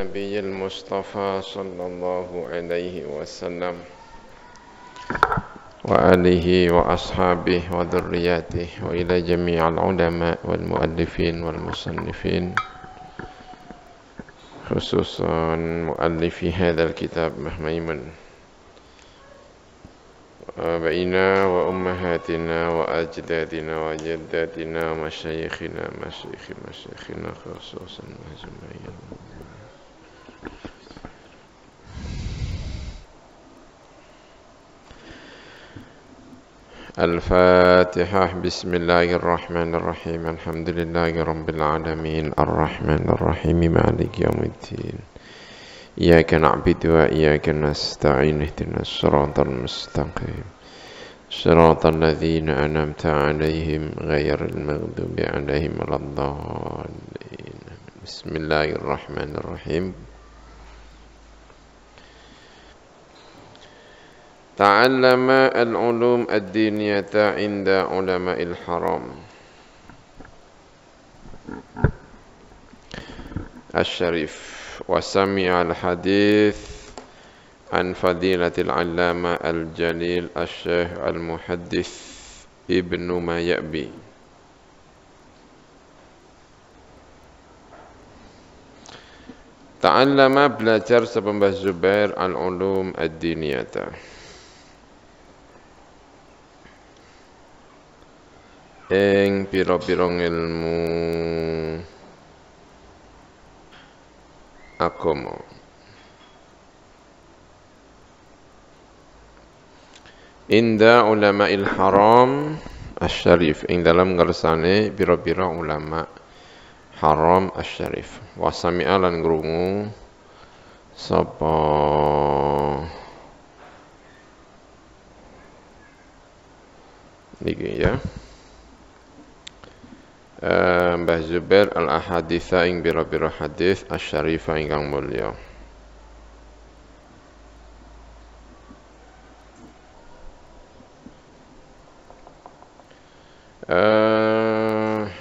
النبي المصطفى صلى الله عليه وسلم وآله وأصحابه وذرياته وإلى جميع العلماء والمؤلفين والمصنفين خصوصا مؤلفي هذا الكتاب ميمون وآبائنا وأمهاتنا وأجدادنا وجداتنا ومشايخنا مشايخنا خصوصا أجمعين. الفاتحة. بسم الله الرحمن الرحيم. الحمد لله رب العالمين الرحمن الرحيم مالك يوم الدين إياك نعبد وإياك نستعين اهدنا الصراط المستقيم صراط الذين أنعمت عليهم غير المغضوب عليهم ولا الضالين. بسم الله الرحمن الرحيم. تعلم العلوم الدينية عند علماء الحرم. الشريف. وسمع الحديث عن فضيلة العلامة الجليل الشيخ المحدث ابن ميأبي. Ta'allama belajar sapa Mbah Zubair al-ulum ad-diniyata ing pira-pira ilmu agama. Inda ulama'il haram asy-syarif, ing dalam ngersane pira-pira ulama haram asy-syarif. Wa sami'a lan ngrungu sapa niki ya Mbah Zubair al-ahaditha ing pira-pira hadis asy-syarifah ingkang mulya.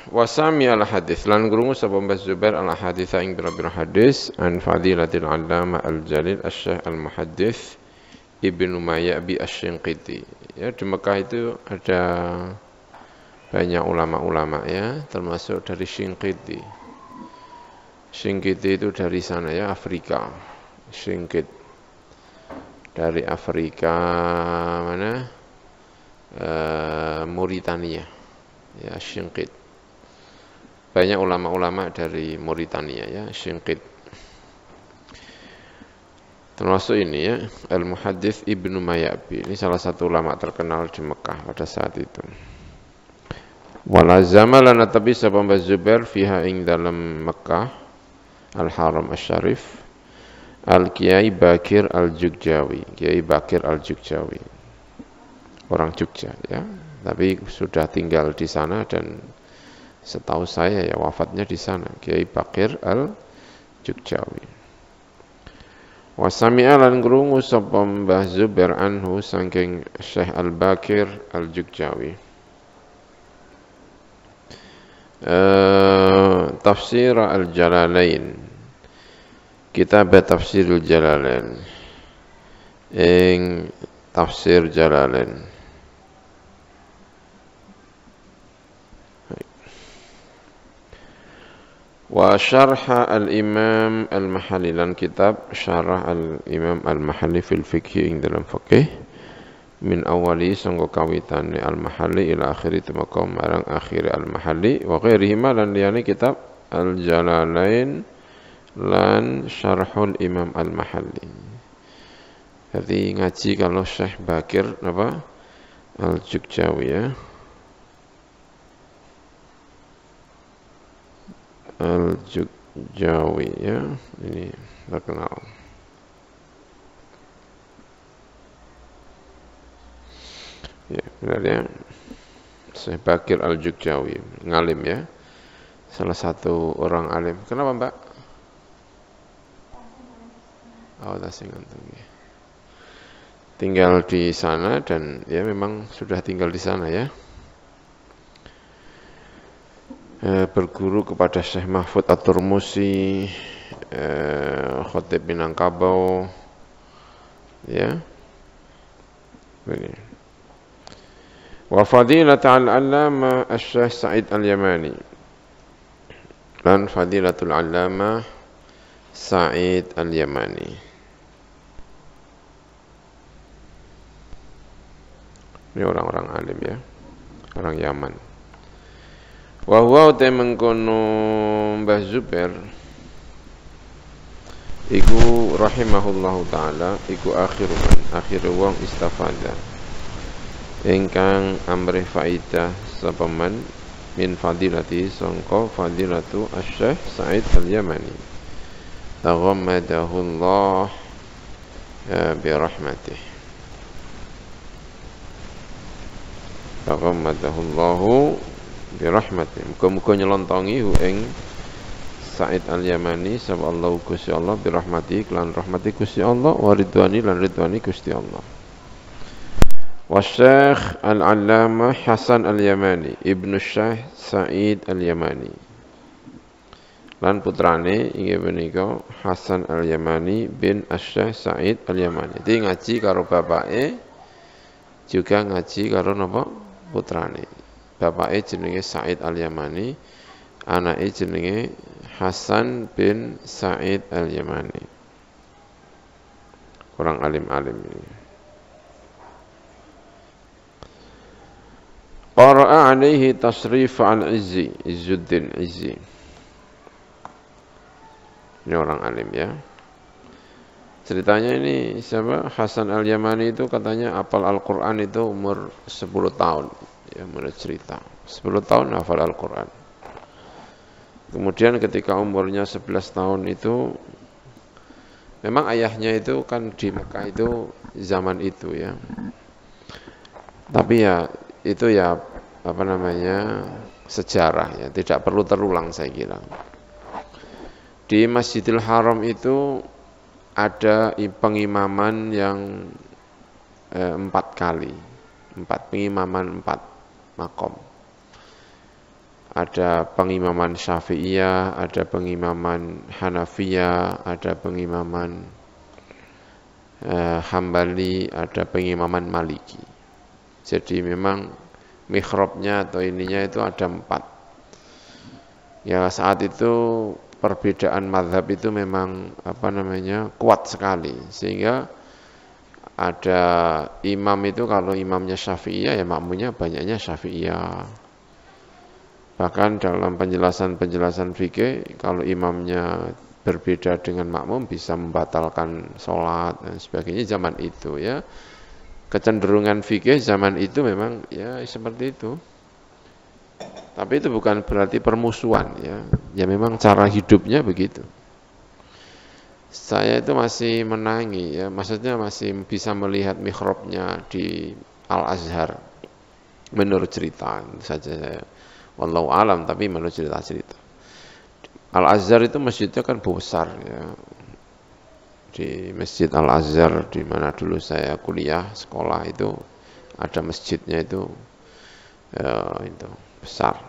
Wasami al-hadis lan ngrungu sapa Mbah Zubair al-ahaditha ing pira-pira hadis an fadilatil allama al-jalil asy-syekh al-muhaddits Ibnu Mayabi asy-Shinqiti. Ya, di Mekah itu ada banyak ulama-ulama ya, termasuk dari Shinqiti. Shinqiti itu dari sana ya, Afrika. Shinqit dari Afrika mana? Mauritania. Ya, Shinqit. Banyak ulama-ulama dari Mauritania ya, Shinqit. Termasuk ini ya, Al-Muhaddits Ibnu Mayabi. Ini salah satu ulama terkenal di Mekah pada saat itu. Walazama lana tabi sapa Mbah Zubair fiha ing dalam Mekah Al-Haram Asy-Syarif Al-Kiai Bakir Al-Jugjawi. Kiai Bakir Al-Jugjawi. Orang Jogja ya, tapi sudah tinggal di sana dan setahu saya ya wafatnya di sana. Kiai Bakir Al-Jugjawi. Wasami'a lan ngrungu sapa Mbah Zubair anhu saking Syekh Al-Bakir Al-Jugjawi. Tafsir Al-Jalalain. Kitab Tafsir Al-Jalalain. Ing Tafsir Jalalain. Wa syarha al-imam al-mahalli lan kitab syarah al-imam al-mahalli fil fiqhi ing dalam fikih min awali sanggo kawitane al-mahalli ila akhiri temeka marang akhir al-mahalli wa ghairihi lan liyane kitab al-jalalain lan syarhul imam al-mahalli. Jadi ngaji kalau Syekh Bakir apa Al-Jugjawi ya, Al-Jugjawi ya, ini terkenal. Ya, benar ya. Syekh Bakir Al-Jugjawi, ngalim ya. Salah satu orang alim. Kenapa, Mbak? Oh, tasingan ya. Tinggal di sana dan ya memang sudah tinggal di sana ya. Berguru kepada Syekh Mahfud At-Turmusi Khatib Minangkabau, ya. Begini. Wa fadilatul allama Asy-Syaikh Sa'id Al-Yamani. Dan fadilatul allama Sa'id Al-Yamani. Ini orang-orang alim ya, orang Yaman. Wa huwa mengkono Mbah Zubair iku rahimahullahu taala iku akhir wong istafada ingkang amrih faidah sapa man min fadilati sangka fadilatu Asy-Syaikh Sa'id Al-Yamani taghammadahullah bi rahmatih taghammadahullahu bi rahmatih muga-muga nyelontongi ing Sa'id Al-Yamani sapa Allah Gusti Allah bi rahmati lan rahmati Gusti Allah wa ridwani lan ridwani Gusti Allah. Wa Syekh Al-Allamah Hasan Al-Yamani Ibnu Syekh Sa'id Al-Yamani. Lan putrane inggih menika Hasan Al-Yamani bin Asy-Syaikh Sa'id Al-Yamani. Dadi ngaji karo bapake juga ngaji karo napa putrane. Bapake jenenge Sa'id Al-Yamani, anake jenenge Hasan bin Sa'id Al-Yamani. Kurang alim-alim ini. Qara'a alaihi tasrif al-Izzi, Izzuddin Izzi. Ini orang alim ya. Ceritanya ini siapa? Hasan Al-Yamani itu katanya hafal Al-Qur'an itu umur 10 tahun. Ya, menurut cerita. 10 tahun hafal Al-Qur'an. Kemudian ketika umurnya 11 tahun itu memang ayahnya itu kan di Mekah itu zaman itu ya. Tapi ya itu ya apa namanya sejarah ya, tidak perlu terulang saya kira. Di Masjidil Haram itu ada pengimaman yang 4 kali. 4 pengimaman 4 makom. Ada pengimaman Syafi'iyah, ada pengimaman Hanafiyah, ada pengimaman Hambali, ada pengimaman Maliki. Jadi memang mihrabnya atau ininya itu ada 4. Ya saat itu perbedaan mazhab itu memang apa namanya kuat sekali, sehingga ada imam itu kalau imamnya Syafi'iyah ya makmunya banyaknya Syafi'iyah. Bahkan dalam penjelasan fikih kalau imamnya berbeda dengan makmum bisa membatalkan sholat dan sebagainya zaman itu ya. Kecenderungan fikih zaman itu memang ya seperti itu. Tapi itu bukan berarti permusuhan ya. Ya memang cara hidupnya begitu. Saya itu masih menangi ya, maksudnya masih bisa melihat mihrabnya di Al-Azhar menurut cerita saja saya. Wallahu alam, tapi menurut cerita-cerita. Al-Azhar itu masjidnya kan besar ya. Di Masjid Al-Azhar di mana dulu saya kuliah, sekolah itu ada masjidnya itu besar.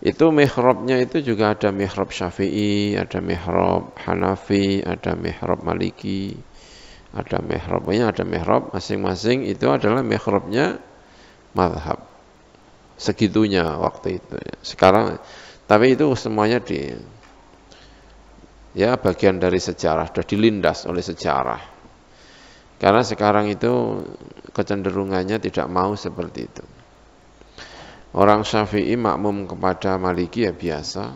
Itu mihrabnya itu juga ada mihrab Syafi'i, ada mihrab Hanafi, ada mihrab Maliki, ada mihrab masing-masing itu adalah mihrabnya mazhab. Segitunya waktu itu ya. Sekarang tapi itu semuanya bagian dari sejarah, sudah dilindas oleh sejarah. Karena sekarang itu kecenderungannya tidak mau seperti itu. Orang Syafi'i makmum kepada Maliki ya biasa,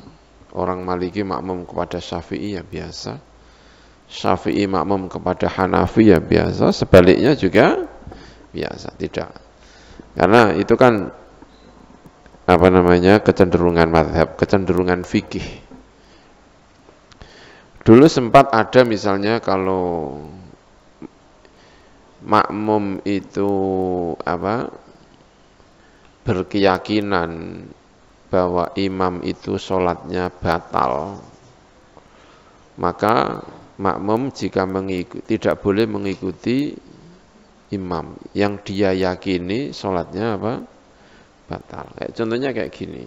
orang Maliki makmum kepada Syafi'i ya biasa, Syafi'i makmum kepada Hanafi ya biasa, sebaliknya juga biasa, tidak. Karena itu kan apa namanya kecenderungan mazhab, kecenderungan fikih. Dulu sempat ada misalnya kalau makmum itu berkeyakinan bahwa imam itu sholatnya batal, maka makmum jika tidak boleh mengikuti imam yang dia yakini sholatnya batal. Contohnya kayak gini.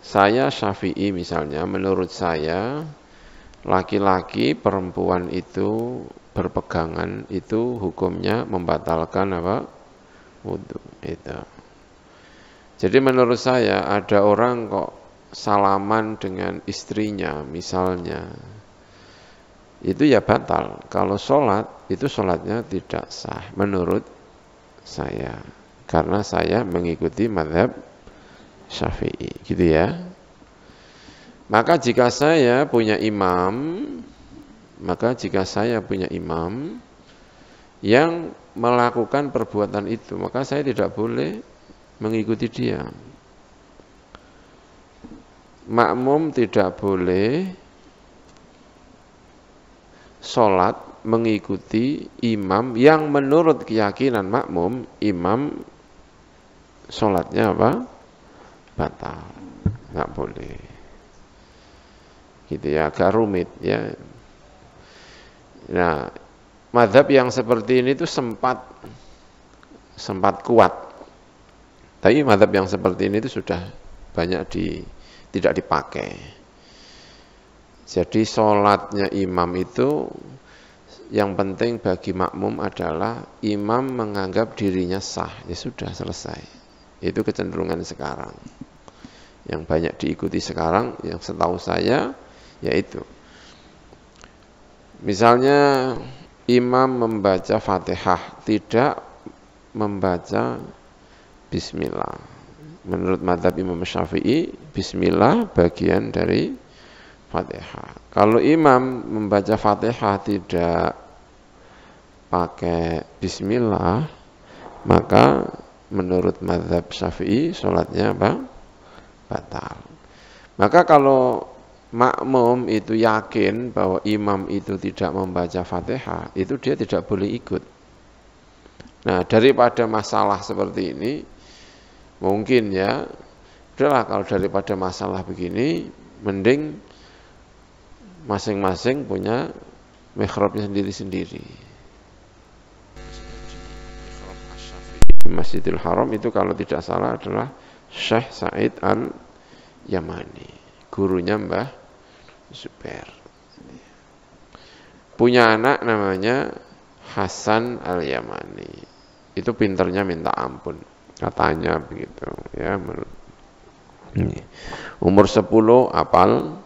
saya Syafi'i misalnya, menurut saya laki-laki perempuan itu berpegangan itu hukumnya membatalkan apa? Wudu itu. Jadi menurut saya ada orang kok salaman dengan istrinya misalnya, itu ya batal. Kalau sholat, itu sholatnya tidak sah menurut saya. Karena saya mengikuti mazhab Syafi'i, gitu ya. Maka jika saya punya imam yang melakukan perbuatan itu, maka saya tidak boleh mengikuti dia. Makmum tidak boleh sholat mengikuti imam yang menurut keyakinan makmum, imam sholatnya apa? Batal. Nggak boleh. Gitu ya, agak rumit ya. Nah, mazhab yang seperti ini tuh sempat kuat. Tapi mazhab yang seperti ini itu sudah banyak tidak dipakai. Jadi sholatnya imam itu yang penting bagi makmum adalah imam menganggap dirinya sah. Ya sudah, selesai. Itu kecenderungan sekarang. Yang banyak diikuti sekarang, yang setahu saya, yaitu misalnya imam membaca Fatihah, tidak membaca Bismillah. Menurut mazhab Imam Syafi'i, Bismillah bagian dari Fatihah. Kalau imam membaca Fatihah tidak pakai Bismillah, maka menurut mazhab Syafi'i sholatnya apa? Batal. Maka kalau makmum itu yakin bahwa imam itu tidak membaca Fatihah, itu dia tidak boleh ikut. Nah, daripada masalah seperti ini, mungkin ya, udahlah kalau daripada masalah begini, mending masing-masing punya mihrabnya sendiri-sendiri. Masjidil Haram itu kalau tidak salah adalah Syekh Said Al-Yamani, gurunya Mbah Zubair. Punya anak namanya Hasan Al-Yamani. Itu pinternya minta ampun, katanya begitu ya. Umur 10 hafal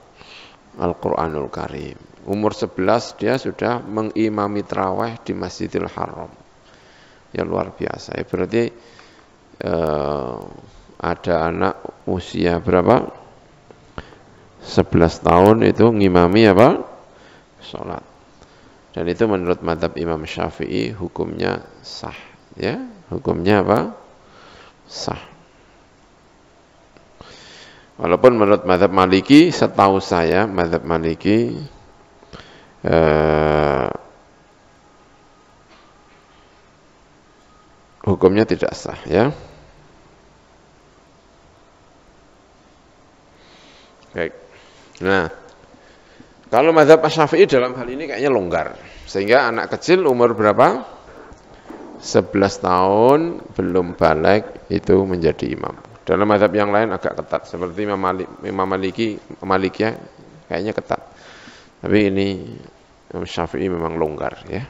Al-Qur'anul Karim. Umur 11 dia sudah mengimami tarawih di Masjidil Haram. Ya luar biasa. Ya, berarti ada anak usia berapa? 11 tahun itu ngimami apa? Sholat. Dan itu menurut mazhab Imam Syafi'i hukumnya sah. Ya, hukumnya apa? Sah. Walaupun menurut mazhab Maliki, setahu saya mazhab Maliki hukumnya tidak sah, ya. Baik. Nah, kalau mazhab Syafi'i dalam hal ini kayaknya longgar. Sehingga anak kecil umur berapa? 11 tahun belum balik itu menjadi imam. Dalam mazhab yang lain agak ketat, seperti Imam Maliki ya, kayaknya ketat. Tapi ini Imam Syafi'i memang longgar ya.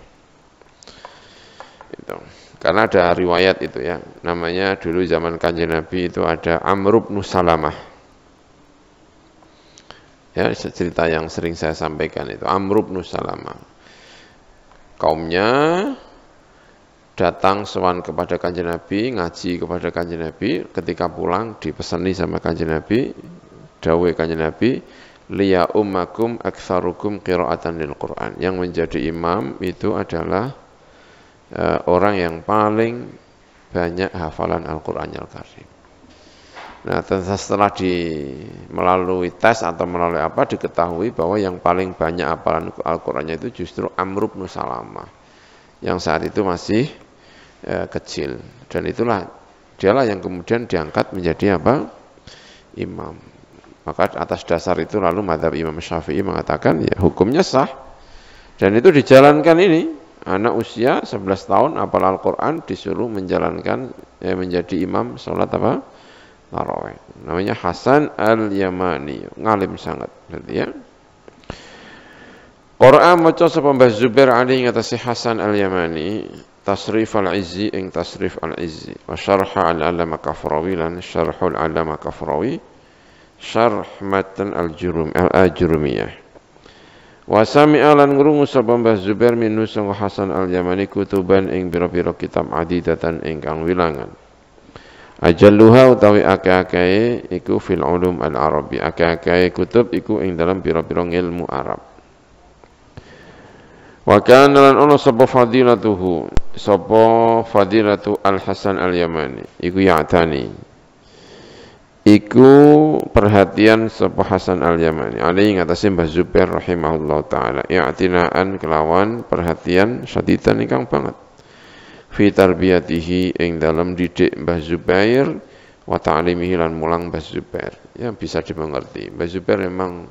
Itu. Karena ada riwayat itu ya, namanya dulu zaman Kanjeng Nabi itu ada Amr bin Salamah. Ya, cerita yang sering saya sampaikan itu Amr bin Salamah. Kaumnya datang sowan kepada Kanjeng Nabi, ngaji kepada Kanjeng Nabi, ketika pulang dipesani sama Kanjeng Nabi, dawuh Kanjeng Nabi, liya ummakum aktsarukum qiraatan lil Qur'an. Yang menjadi imam itu adalah orang yang paling banyak hafalan Al-Qur'anul Karim. Nah, setelah melalui tes atau melalui apa diketahui bahwa yang paling banyak hafalan Al-Qur'annya itu justru Amr bin Salamah. Yang saat itu masih kecil, dan dialah yang kemudian diangkat menjadi apa? Imam. Maka atas dasar itu lalu mazhab Imam Syafi'i mengatakan ya hukumnya sah, dan itu dijalankan ini. Anak usia 11 tahun hafal Al-Qur'an disuruh menjalankan menjadi imam sholat apa? tarawih. Namanya Hasan al-Yamani, ngalim sangat berarti ya. Qur'an maca sapa Mbah Zubair alaihi ngatasi Hasan al-Yamani tasrif al-Izzi ing tasrif al-Izzi wa syarha al-Alama Kafrawi lan syarhul Alama Kafrawi syarh matan al-Ajrumiyah. Wa sami'a lan ngrungu sapa Mbah Zubair minhu sangga Hasan al-Yamani kutuban ing pira-pira kitab adidatan ingkang wilangan. Ajalluha utawi akeh-akehe iku fil ulum al-Arabi. Akeh-akehe kutub iku ing dalam pira-pira ilmu Arab. Wa kana lan ono sapa fadilatuhu, sapa fadilatu Al-Hasan Al-Yamani, iku ya'tani. Iku perhatian sapa Hasan Al-Yamani. Alaihi ngatasi Mbah Zubair rahimahullah taala. I'tinaan kelawan perhatian syadidan ingkang banget. Fi tarbiyatihi ing dalam didik Mbah Zubair wa ta'limihi lan mulang Mbah Zubair. Ya bisa dimengerti. Mbah Zubair memang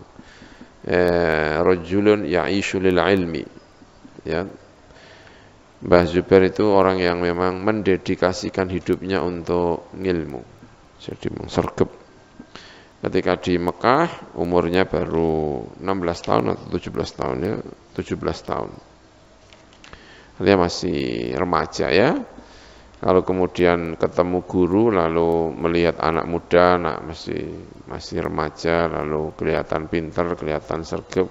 rajulun ya'ishu lil ilmi. Ya, Mbah Zubair itu orang yang memang mendedikasikan hidupnya untuk ilmu. Jadi sergap. Ketika di Mekah umurnya baru 16 tahun atau 17 tahun ya, 17 tahun. Dia masih remaja ya. Lalu kemudian ketemu guru, lalu melihat anak muda, masih remaja, lalu kelihatan pintar, kelihatan sergap,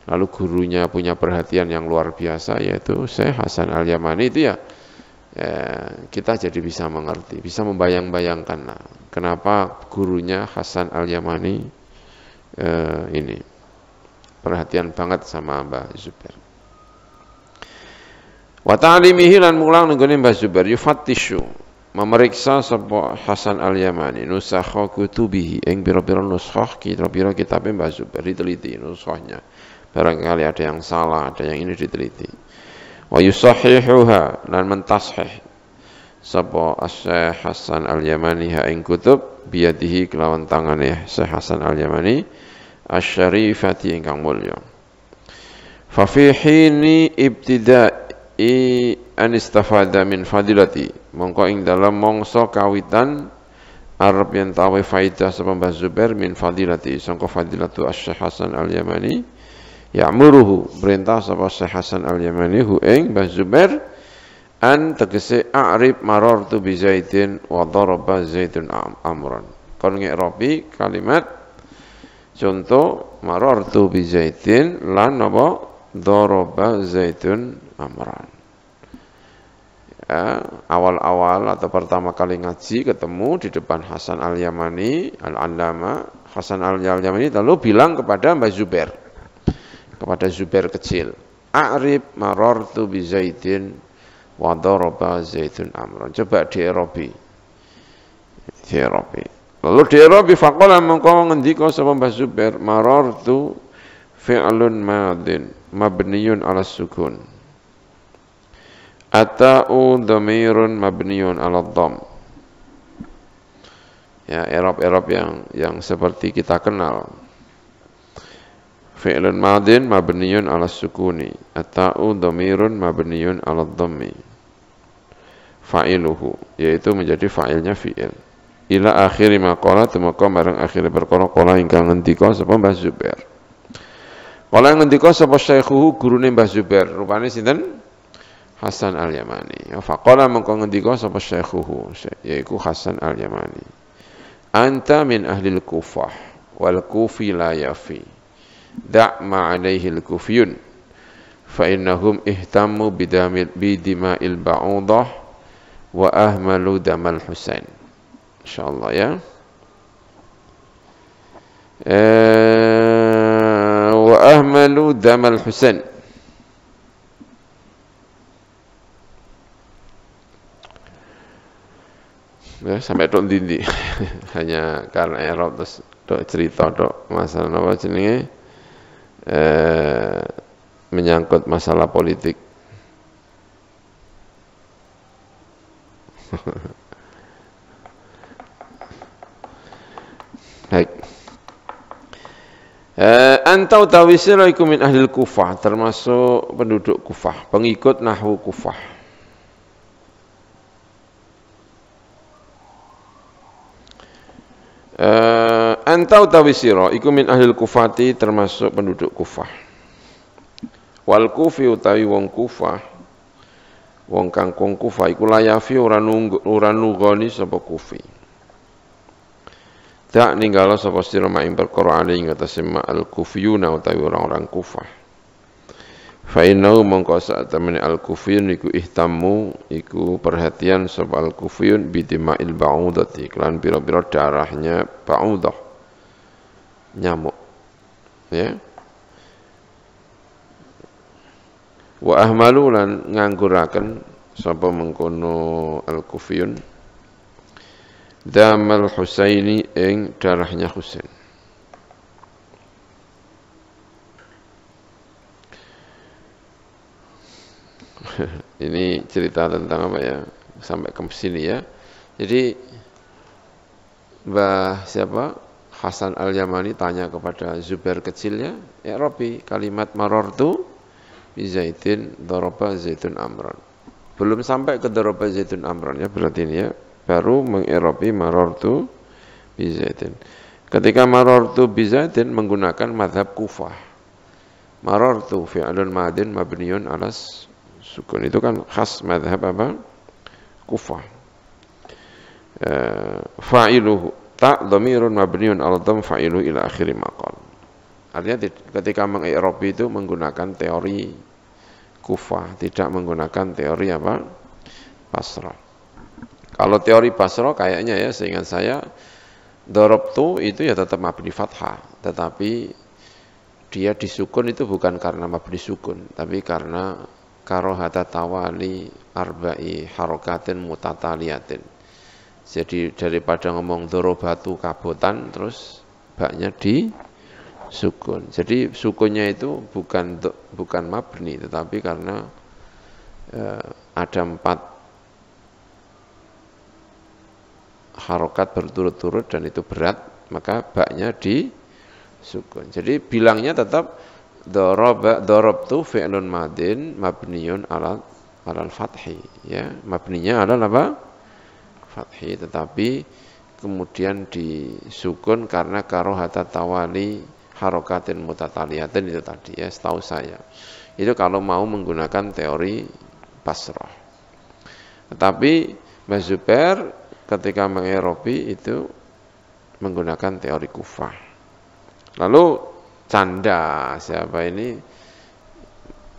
lalu gurunya punya perhatian yang luar biasa, yaitu Syekh Hasan Al-Yamani itu ya, kita jadi bisa mengerti, bisa membayang-bayangkan kenapa gurunya Hasan Al-Yamani ini perhatian banget sama Mbah Zubair. Wa ta'limihi lan mulang nenggone Mbah Zubair yufattishu memeriksa sapa Hasan Al-Yamani nusakha kutubihi ing pira-pira nuskhah pira-pira kitabe Mbah Zubair diteliti nuskhahnya. Barangkali ada yang salah, ada yang ini diteliti. Wa yusahihuha lan mentashih sapa Syekh Hasan Al-Yamani ha ing kutub biyadihi kelawan tangane Syekh Hasan Al-Yamani asy-syarifati ingkang mulya. Fa fi hini ibtida'i an istafada min fadilati mongko ing dalam mangsa kawitan arep yen tawe faidah sapa Mbah Zubair min fadilati sangka fadilatu Syekh Hasan Al-Yamani ya'muruhu perintah sapa Syekh Hasan Al-Yamani hu ing Mbah Zubair an tegese a'rib marartu bi Zaidin wa daraba Zaidun amran. Kon ngeropi kalimat contoh marartu bi Zaidin lan apa daraba Zaidun amran. Ya, awal-awal atau pertama kali ngaji ketemu di depan Hasan Al-Yamani, Al-Allama Hasan Al-Yamani lalu bilang kepada Mbah Zubair, kepada Zubair kecil, a'rib marartu bi Zaidin wa daraba Zaidun amran. Coba dierobi. Lalu dierobi faqala mengko ngendika sapa Mbah Zubair marartu fi'lun madin mabniyun ala sukun. Ata'u dhamirun mabniyun ala dhamm. Ya, i'rab-i'rab yang seperti kita kenal. Fi'lun madin mabniyun ala sukuni. Ata'u dhamirun mabniyun ala dhammi. Fa'iluhu, yaitu menjadi fa'ilnya fi'il. Ila akhiri maqala temaka marang akhir perkara kala ingkang ngendika sapa Mbah Zubair. Kala ngendika sapa syaikhuhu gurune Mbah Zubair, rupane sinten? Hasan Al-Yamani. Faqala mengko ngendika sapa syaikhuhu, yaiku Hasan Al-Yamani. Anta min ahli al-Kufah wal kufi la yafi. Da' ma alaihi al-kufiyun fa innahum ihtammu bidima'il ba'udah wa ahmalu damal Husain. Insyaallah ya. Wa ahmalu damal Husain. Ya, sampai tok ndi hanya karena error terus tok cerita tok masalah apa jenenge menyangkut masalah politik. Baik. Anta utawi sira iku min ahli Kufah, termasuk penduduk Kufah, pengikut nahwu Kufah. Anta utawi sira iku min ahlil kufati termasuk penduduk Kufah. Wal kufi utawi wong Kufah, wong kangkung Kufah iku layafi ora nunggoni sapa kufi. Tak ninggalo sapa sira mak ing perkara ali ing atase al kufiyuna utawi orang-orang Kufah. Fa innahu mongko sak temene al kufiyun iku ihtammu iku perhatian sapa al kufiyun bidima'il ba'udati kelan pira-pira darahnya ba'udah nyamuk ya. Wa ahmalu lan ngangguraken sapa mengkono al kufiyun damal Husaini ing darahnya Husain. Ini cerita tentang apa ya, sampai ke sini ya. Jadi Mbah siapa, Hasan Al-Yamani tanya kepada Zubair kecilnya, ya Rabbi kalimat marortu bi Zaidin daraba Zaidun Amran. Belum sampai ke daraba Zaidun Amran ya, berarti ini ya baru mengirabi marortu bi Zaidin. Ketika marortu bi Zaidin menggunakan mazhab Kufah. Marortu fi'lun madin mabniun alas sukun, itu kan khas mazhab apa? Kufah. Fa'iluhu ta dhamirun mabniun ala dhamm fa'iluhu ila akhir maqal. Artinya ketika mengi'rabi itu menggunakan teori Kufah, tidak menggunakan teori apa? Basrah. Kalau teori Basrah kayaknya ya, seingat saya darabtu itu ya tetap mabni fathah, tetapi dia disukun itu bukan karena mabni sukun, tapi karena karohata tawali arba'i harokatin mutataliyatin. Jadi daripada ngomong dorobatu kabotan terus baknya di sukun. Jadi sukunnya itu bukan mabni, tetapi karena ada 4 harokat berturut-turut dan itu berat, maka baknya di sukun. Jadi bilangnya tetap darabtu fi'lun madin mabniyun alal fathi ya, mabninya adalah apa? Fathi, tetapi kemudian disukun karena karohata tawali harokatin mutataliyatin itu tadi ya, setahu saya. Itu kalau mau menggunakan teori Basrah. Tetapi Mbah Zubair ketika mengirobi itu menggunakan teori Kufah. Lalu canda siapa ini,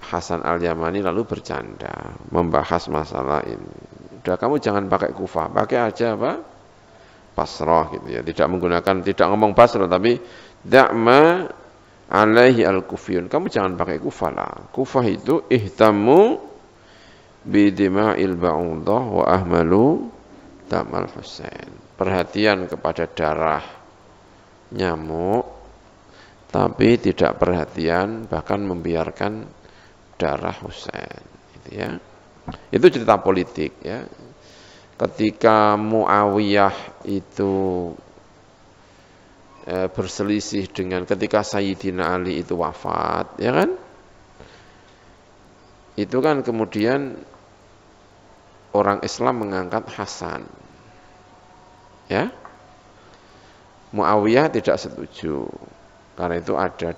Hasan Al-Yamani lalu bercanda membahas masalah ini. Udah kamu jangan pakai Kufah, pakai aja apa? Basrah gitu ya. Tidak ngomong Basrah, tapi da'ma alaihi al-kufiyun. Kamu jangan pakai Kufah lah. Kufah itu ihtamu bidima'il ba'udah wa ahmalu damal Husain. Perhatian kepada darah nyamuk, tapi tidak perhatian, bahkan membiarkan darah Husain, gitu ya. Itu cerita politik ya. Ketika Muawiyah itu berselisih dengan ketika Sayyidina Ali itu wafat, ya kan? Itu kan kemudian orang Islam mengangkat Hasan, ya. Muawiyah tidak setuju. Karena itu ada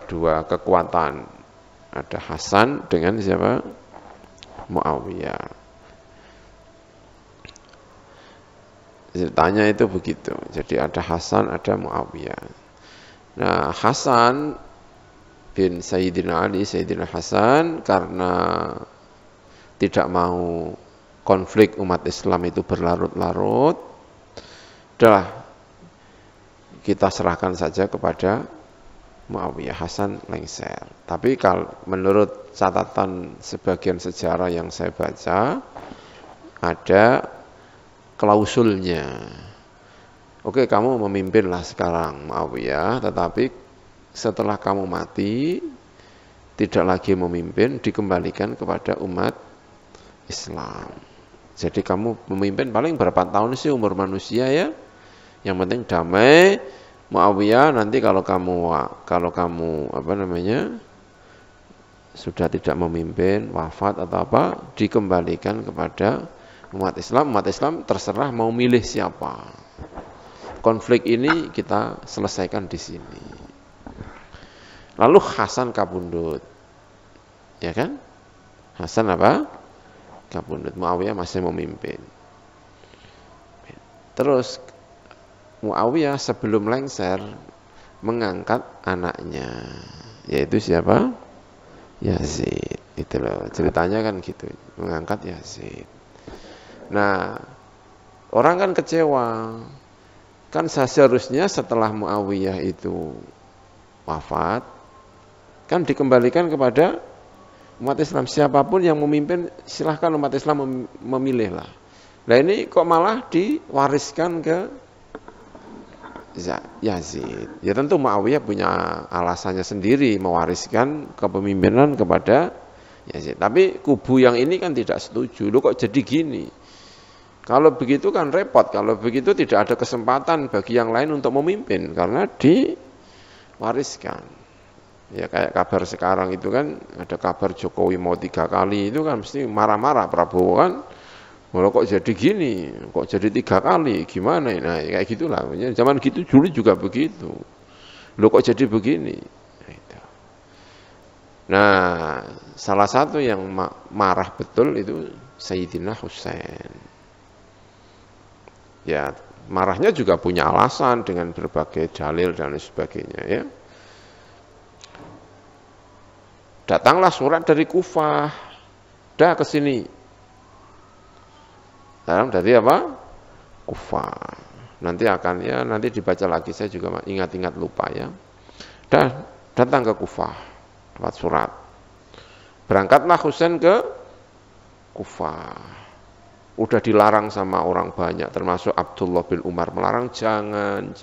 dua kekuatan. Ada Hasan dengan siapa? Muawiyah. Ceritanya itu begitu. Jadi ada Hasan, ada Muawiyah. Nah, Hasan bin Sayyidina Ali, Sayyidina Hasan, karena tidak mau konflik umat Islam itu berlarut-larut, udahlah kita serahkan saja kepada Muawiyah. Hasan lengser. Tapi kalau menurut catatan sebagian sejarah yang saya baca, ada klausulnya. Oke, kamu memimpinlah sekarang Muawiyah, tetapi setelah kamu mati tidak lagi memimpin, dikembalikan kepada umat Islam. Jadi kamu memimpin paling berapa tahun sih umur manusia ya? Yang penting damai. Muawiyah nanti kalau kamu sudah tidak memimpin, wafat atau apa, dikembalikan kepada umat Islam. Umat Islam terserah mau milih siapa. konflik ini kita selesaikan di sini. Lalu Hasan kabundut, ya kan? Hasan apa? Kabundut. Muawiyah masih memimpin. Terus Muawiyah sebelum lengser mengangkat anaknya, yaitu siapa? Yazid. Itu loh, ceritanya kan gitu, mengangkat Yazid. Nah, orang kan kecewa. Kan seharusnya setelah Muawiyah itu wafat, kan dikembalikan kepada umat Islam. Siapapun yang memimpin, silahkan umat Islam memilih lah. Nah ini kok malah diwariskan ke Yazid. Ya tentu Muawiyah punya alasannya sendiri mewariskan kepemimpinan kepada Yazid. Tapi kubu yang ini kan tidak setuju. Loh kok jadi gini? Kalau begitu kan repot. Kalau begitu tidak ada kesempatan bagi yang lain untuk memimpin karena diwariskan. Ya kayak kabar sekarang itu kan ada kabar Jokowi mau 3 kali itu kan mesti marah-marah Prabowo kan. Kalau kok jadi gini, kok jadi 3 kali, gimana? Nah kayak gitulah. Zaman gitu dulu juga begitu. Loh kok jadi begini? Nah salah satu yang marah betul itu Sayyidina Husain. Ya marahnya juga punya alasan dengan berbagai dalil dan sebagainya ya. Datanglah surat dari Kufah, dah ke sini. Dari apa? Kufah. Nanti dibaca lagi, saya juga ingat-ingat lupa ya. Dah datang ke Kufah, dapat surat. Berangkatlah Husain ke Kufah. Udah dilarang sama orang banyak, termasuk Abdullah bin Umar melarang, jangan.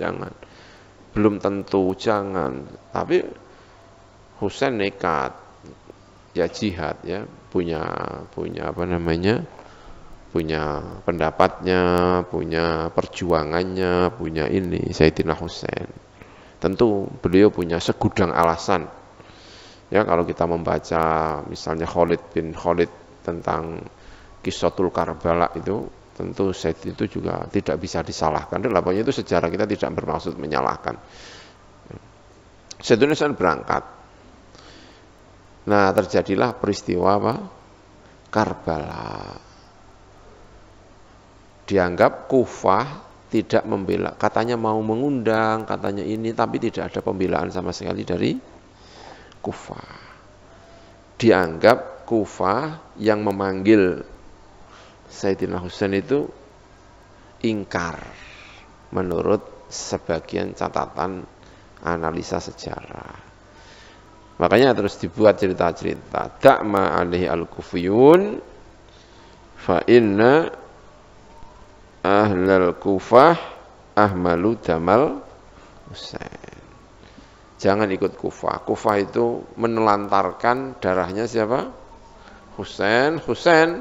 Belum tentu jangan. Tapi Husain nekat. Ya jihad ya, punya apa namanya? Punya pendapatnya, punya perjuangannya, punya ini Sayyidina Husain. Tentu beliau punya segudang alasan. Ya kalau kita membaca misalnya Khalid bin Khalid tentang Qissatul Karbala itu, tentu Said itu juga tidak bisa disalahkan. Pokoknya itu sejarah, kita tidak bermaksud menyalahkan. Sayyidina Husain berangkat. Nah terjadilah peristiwa apa? Karbala. Dianggap Kufah tidak membela, katanya mau mengundang, katanya ini, tapi tidak ada pembelaan sama sekali dari Kufah. Dianggap Kufah yang memanggil Sayyidina Husain itu ingkar menurut sebagian catatan analisa sejarah. Makanya terus dibuat cerita-cerita. Da'ma alaihi al-kufiyun fa inna ahlal Kufah ahmalu damal Husain. Jangan ikut Kufah. Kufah itu menelantarkan darahnya siapa? Husain.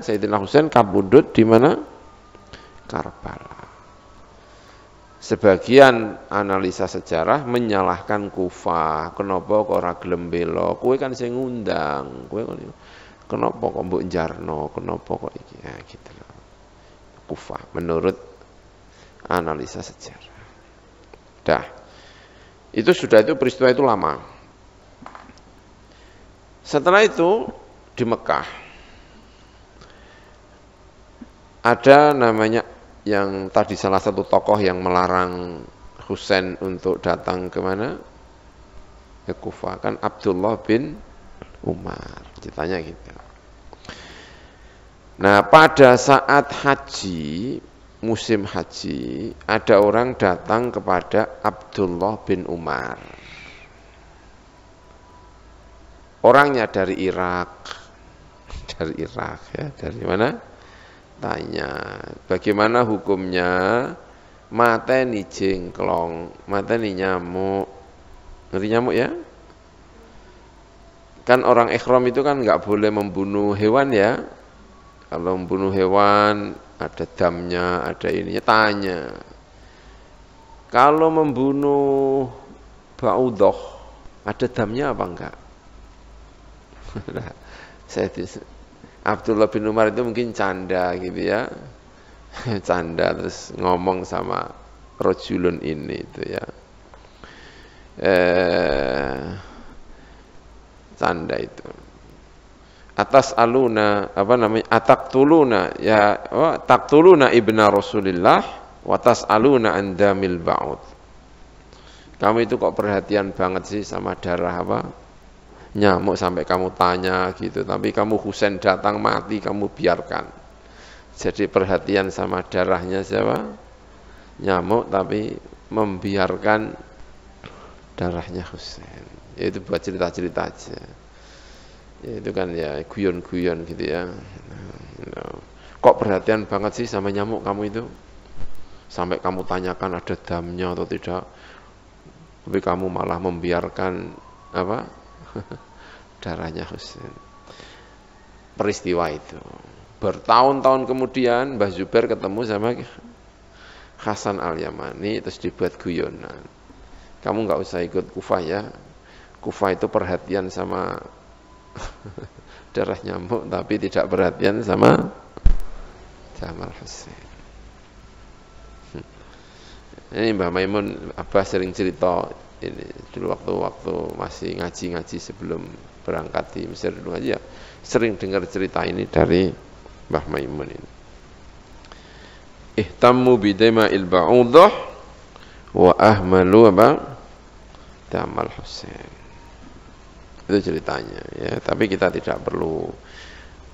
Sayyidina Husain kabundut di mana? Karbala. Sebagian analisa sejarah menyalahkan Kufah. Kenapa kok ora gelem bela? Kowe kan sing ngundang. Kowe kenapa kok mbok njarno? Kenapa kok iki? Ya gitu loh. Kufah menurut analisa sejarah. Dah. Itu peristiwa itu lama. Setelah itu di Mekah ada namanya yang tadi salah satu tokoh yang melarang Husain untuk datang ke mana? Ke Kufah, kan Abdullah bin Umar. Ceritanya gitu. Nah, pada saat haji, musim haji, ada orang datang kepada Abdullah bin Umar. Orangnya dari Irak. Dari Irak ya, dari mana? Tanya, bagaimana hukumnya mateni jengklong, mateni nyamuk. Ngerti nyamuk ya? Kan orang ikhram itu kan nggak boleh membunuh hewan ya. Kalau membunuh hewan ada damnya, ada ininya. Tanya, kalau membunuh ba'udoh ada damnya apa enggak? Abdullah bin Umar itu mungkin canda gitu ya. Canda terus ngomong sama rajulun ini itu ya. Tanda itu. Atas aluna apa namanya? Ataktuluna ya, taktuluna ibna Rasulillah wa tasaluna an damil ba'ud. Kamu itu kok perhatian banget sih sama darah apa? Nyamuk sampai kamu tanya gitu, tapi kamu Husain datang mati kamu biarkan. Jadi perhatian sama darahnya siapa? Nyamuk tapi membiarkan darahnya Husain. Ya, itu buat cerita-cerita aja. Ya, itu kan ya guyon-guyon gitu ya. Kok perhatian banget sih sama nyamuk kamu itu? Sampai kamu tanyakan ada damnya atau tidak. Tapi kamu malah membiarkan apa? Darahnya Husain. Peristiwa itu. Bertahun-tahun kemudian Mbah Zubair ketemu sama Hasan Al-Yamani terus dibuat guyonan. Kamu nggak usah ikut Kufah ya. Kufah itu perhatian sama darah nyamuk tapi tidak perhatian sama Jamal Husain. Ini Mbah Maimun Abah sering cerita ini dulu waktu masih ngaji sebelum berangkat di Mesir dulu aja sering dengar cerita ini dari Mbah Maimun ini. Ihtammu bidama'il ba'udah wa ahmalu apa? Jamal Husain. Itu ceritanya ya, tapi kita tidak perlu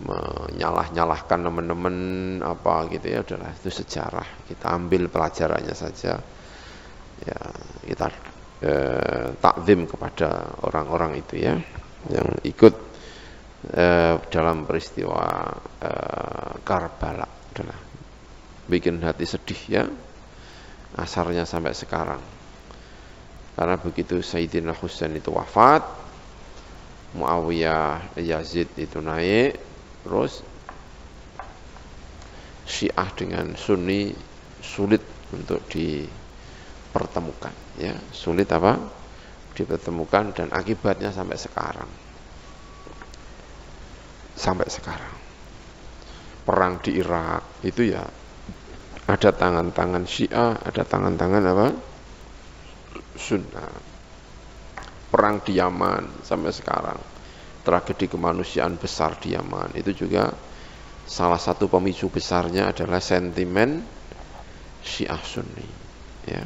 menyalah-nyalahkan teman-teman apa gitu ya, udahlah itu sejarah, kita ambil pelajarannya saja ya, kita takzim kepada orang-orang itu ya yang ikut dalam peristiwa Karbala, udahlah bikin hati sedih ya asarnya sampai sekarang, karena begitu Sayyidina Husain itu wafat, Muawiyah Yazid itu naik, terus Syiah dengan Sunni sulit untuk dipertemukan ya, sulit apa? Dipertemukan, dan akibatnya sampai sekarang. Sampai sekarang. Perang di Irak itu ya ada tangan-tangan Syiah, ada tangan-tangan apa? Sunnah. Perang di Yaman sampai sekarang. Tragedi kemanusiaan besar di Yaman itu juga salah satu pemicu besarnya adalah sentimen Syiah Sunni ya.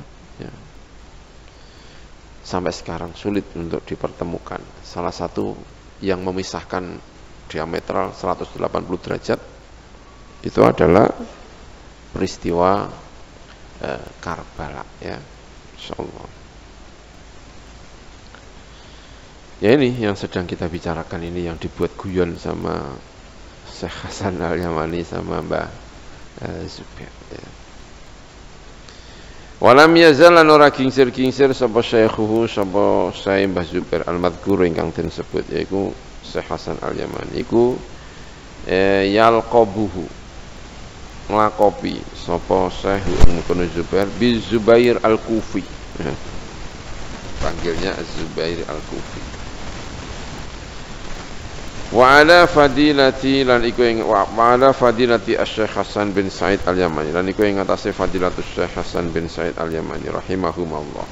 Sampai sekarang sulit untuk dipertemukan. Salah satu yang memisahkan diametral 180 derajat itu adalah peristiwa Karbala ya, insyaallah. Ya ini yang sedang kita bicarakan ini, yang dibuat guyon sama Syekh Hasan Al-Yamani sama Mbah Zubair ya. Walam yazal lan ora kingsir-kingsir sapa syaikhuhu sapa Syekh Mbah Zubair al-madhkur ingkang den sebut yaiku Syekh Hasan Al-Yamani iku yalqabuhu nglakopi sapa Syekh Mbah Zubair bi Zubair al-Kufi ya. Panggilnya Zubair al-Kufi. Wa ala fadilati lan iku ing wa ala fadilati Asy-Syaikh Hasan bin Said Al-Yamani lan iku ing atase fadilatus Syekh Hasan bin Said Al-Yamani rahimahumullah.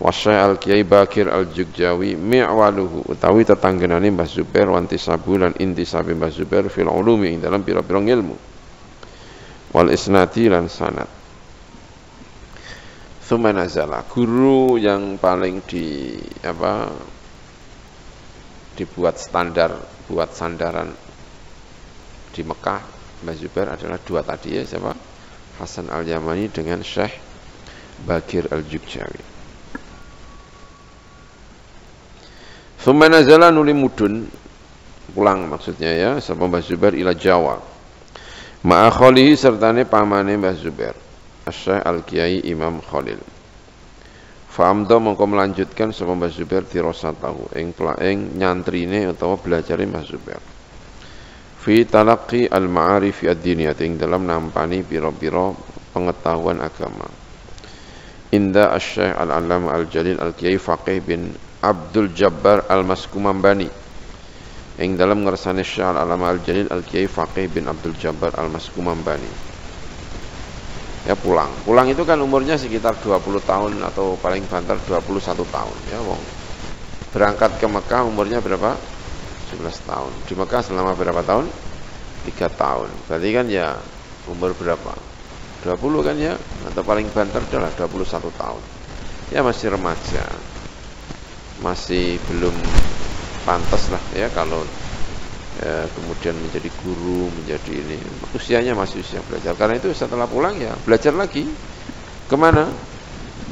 Wa Syekh Al-Kiai Bakir Al-Jugjawi mi'waluhu utawi tetanggenane Mbah Zubair wa intisabu lan intisabi Mbah Zubair fil ulumi ing dalam pira-pira ilmu wal isnadi lan sanad. Tsumma nazala, guru yang paling dibuat standar, buat sandaran di Mekah Mbah Zubair adalah dua tadi ya, siapa? Hasan Al-Yamani dengan Syekh Bakir Al-Jugjawi. Tsumma nazala nuli mudun pulang maksudnya ya, sapa Mbah Zubair ila Jawa. Ma'a khalihi sertane pamane Mbah Zubair, Syekh Al-Kiai Imam Khalil. Fa'amda mongko melanjutkan sapa Mbah Zubair dirasatahu ing nyantrine utawa belajare Mbah Zubair. Fi talaqqi al-ma'arif ad-diniyah ing dalam nampani pira-pira pengetahuan agama. Inda Asy-Syaikh Al-Allamah Al-Jalil Al-Kiai Faqih bin Abdul Jabbar Al-Maskumambani. Ing dalam ngersane Syekh Al-Allamah Al-Jalil Al-Kiai Faqih bin Abdul Jabbar Al-Maskumambani. ya pulang. Pulang itu kan umurnya sekitar 20 tahun atau paling banter 21 tahun ya wong. Berangkat ke Mekah umurnya berapa? 11 tahun. Di Mekah selama berapa tahun? 3 tahun. Berarti kan ya umur berapa? 20 kan ya, atau paling banter adalah 21 tahun. Ya masih remaja. Masih belum pantas lah ya kalau kemudian menjadi guru, menjadi ini. Usianya masih usia belajar. Karena itu setelah pulang ya belajar lagi. Kemana?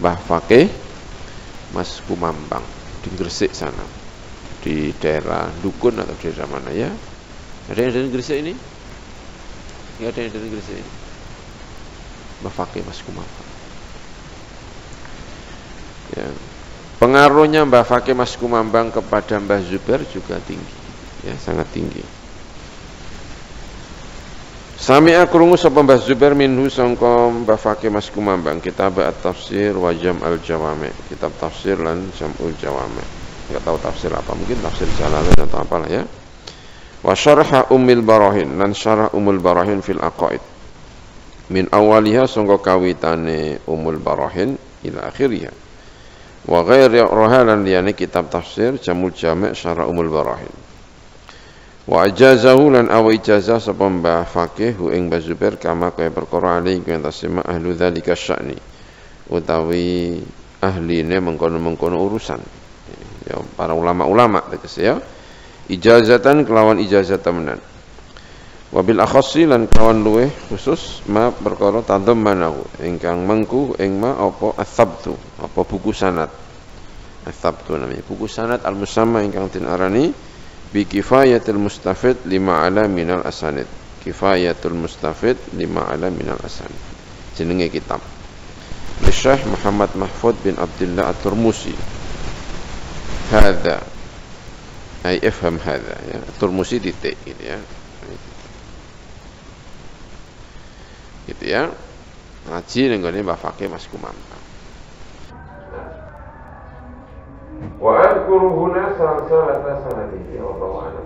Mbah Fakih Mas Kumambang di Gresik sana, di daerah Dukun atau daerah mana ya? Ada yang dari Gresik ini? Ya, ada yang dari Gresik ini. Mbah Fakih Mas Kumambang. Ya. Pengaruhnya Mbah Fakih Mas Kumambang kepada Mbah Zubair juga tinggi, ya sangat tinggi. Sami'a krungu sapa Mbah Zubair minhu sangka Mbah Fakih Mas Kumambang kitab at-tafsir wa jam'al jawami', kitab tafsir lan jam'ul jawami'. Enggak tahu tafsir apa, mungkin tafsir Jalalain atau apalah ya. Wa syarha Ummul Barahin lan syarah Ummul Barahin fil aqaid. Min awaliha sangka kawitane Ummul Barahin ila akhiriha. Wa ghairi rohalan liyane kitab tafsir jamul jami' syarah Ummul Barahin. Wa ajazahu lan awa ijazah sapa Mbah Fakih hu ing Mbah Zubair kama kaya perkara ali kuwi tasima ahlu dzalika sya'ni utawi ahline mengkono-mengkono urusan ya para ulama-ulama tegese ya ijazatan kelawan ijazah temenan wabil akhassi lan kelawan luweh khusus ma perkara tadammanahu ingkang mengku ing ma apa asabtu apa buku sanad asabtu namanya buku sanad al-musamma ingkang den arani bi kifayatul mustafid lima ala minal asanid. Kifayatul mustafid lima ala minal asanid. Jenenge kitab. Li Syekh Muhammad Mahfud bin Abdullah At-Turmusi. Hadza. Ai ifham hadza ya. Turmusi titik gitu ya. Gitu ya. Ngaji ning gone Mbah Fakih Mas Kumambang. Wa adkuru huna salsalata sanadihi wallahu a'lam.